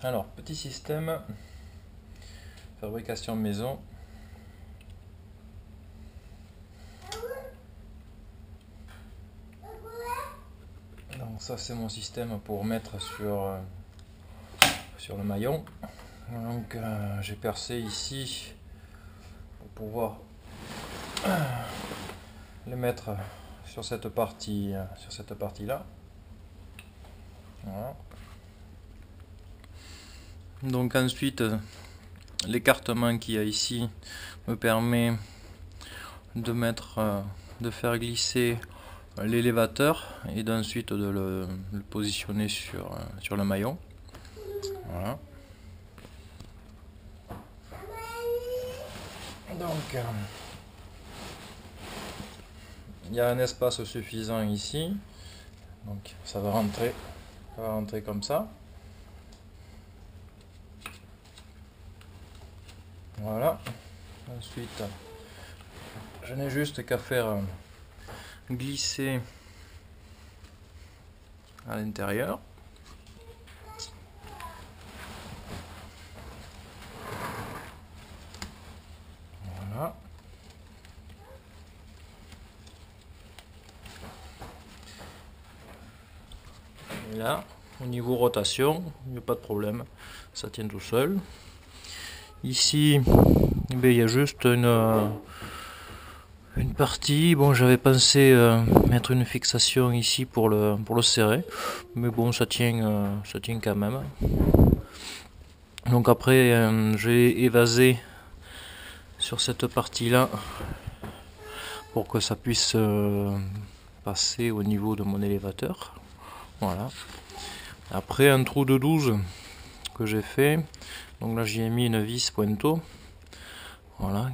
Alors, petit système, fabrication maison. Donc ça c'est mon système pour mettre sur le maillon. Donc j'ai percé ici pour pouvoir les mettre sur cette partie là. Voilà. Donc ensuite l'écartement qu'il y a ici me permet de faire glisser l'élévateur et d'ensuite de le positionner sur le maillon. Voilà. Donc il y a un espace suffisant ici, donc ça va rentrer comme ça. Voilà. Ensuite, je n'ai juste qu'à faire glisser à l'intérieur. Voilà. Et là, au niveau rotation, il n'y a pas de problème, ça tient tout seul. Ici, il y a juste une partie. Bon, j'avais pensé mettre une fixation ici pour le serrer, mais bon, ça tient quand même. Donc après, j'ai évasé sur cette partie-là pour que ça puisse passer au niveau de mon élévateur. Voilà. Après, un trou de 12 que j'ai fait. Donc là, j'y ai mis une vis pointeau. Voilà.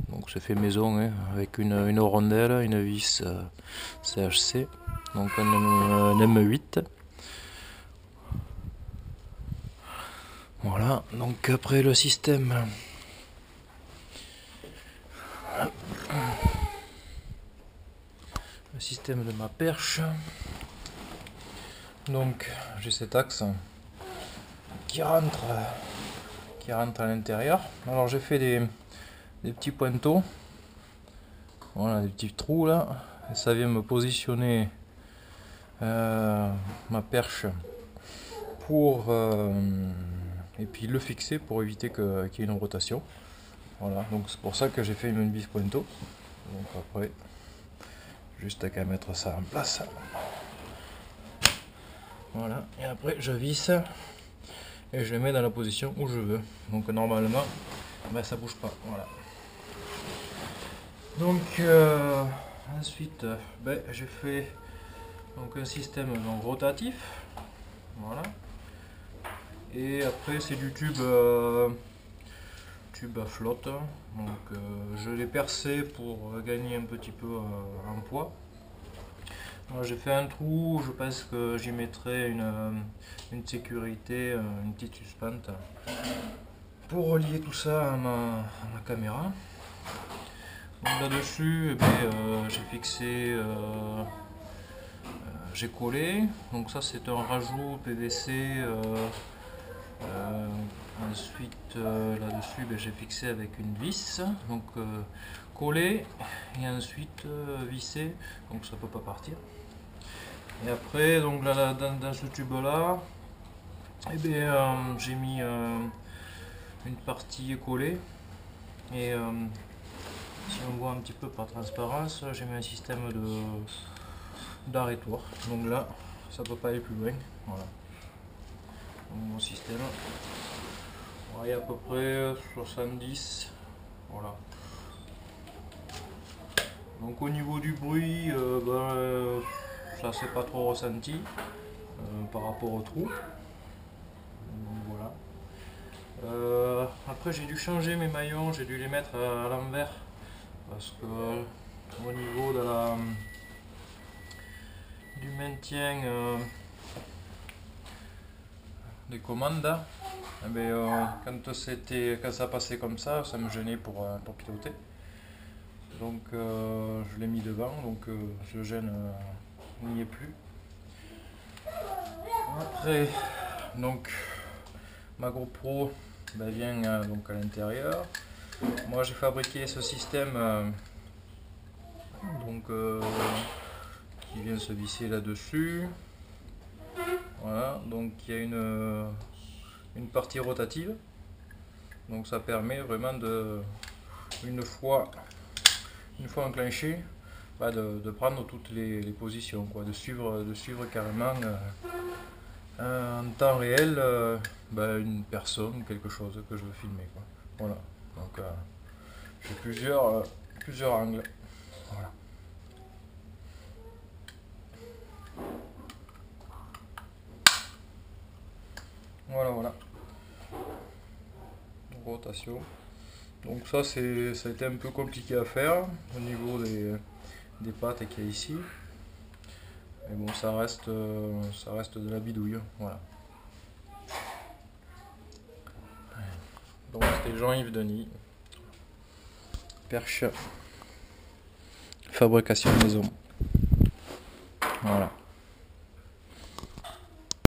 Donc c'est fait maison, hein, avec une rondelle, une vis CHC. Donc un M8. Voilà. Donc après le système. Le système de ma perche. Donc j'ai cet axe qui rentre à l'intérieur. Alors j'ai fait des petits pointeaux, voilà, des petits trous là, et ça vient me positionner ma perche pour et puis le fixer pour éviter qu'il y ait une rotation. Voilà, donc c'est pour ça que j'ai fait une vis pointeau. Donc après, juste qu'à mettre ça en place. Voilà, et après je visse et je le mets dans la position où je veux. Donc normalement, ben, ça bouge pas. Voilà. Donc ensuite, ben, j'ai fait donc un système donc, rotatif. Voilà. Et après c'est du tube à flotte. Donc je l'ai percé pour gagner un petit peu en poids. J'ai fait un trou, je pense que j'y mettrai une sécurité, une petite suspente pour relier tout ça à ma caméra. Donc là-dessus, j'ai fixé, j'ai collé. Donc ça c'est un rajout PVC. Ensuite là-dessus, j'ai fixé avec une vis. Donc collé et ensuite vissé. Donc ça peut pas partir. Et après, donc là, dans ce tube là, j'ai mis une partie collée. Et si on voit un petit peu par transparence, j'ai mis un système d'arrêtoir. Donc là, ça peut pas aller plus loin. Voilà. Donc, mon système. Il y a à peu près 70. Voilà. Donc au niveau du bruit, ça s'est pas trop ressenti par rapport au trou. Donc, voilà. Après j'ai dû changer mes maillons, j'ai dû les mettre à l'envers parce que au niveau de du maintien des commandes, quand ça passait comme ça me gênait pour piloter. Donc je l'ai mis devant, donc ce gêne n'y est plus. Après, donc Ma GoPro vient donc à l'intérieur. Moi j'ai fabriqué ce système qui vient se visser là-dessus. Voilà, donc il y a une partie rotative. Donc ça permet vraiment une fois enclenché, de prendre toutes les positions, quoi, de suivre carrément en temps réel une personne, quelque chose que je veux filmer, quoi. Voilà, donc j'ai plusieurs angles. Voilà. Voilà. Rotation. Donc ça a été un peu compliqué à faire au niveau des pattes qu'il y a ici. Mais bon, ça reste de la bidouille. Voilà. Donc c'était Jean-Yves Denis. Perche. Fabrication maison. Voilà.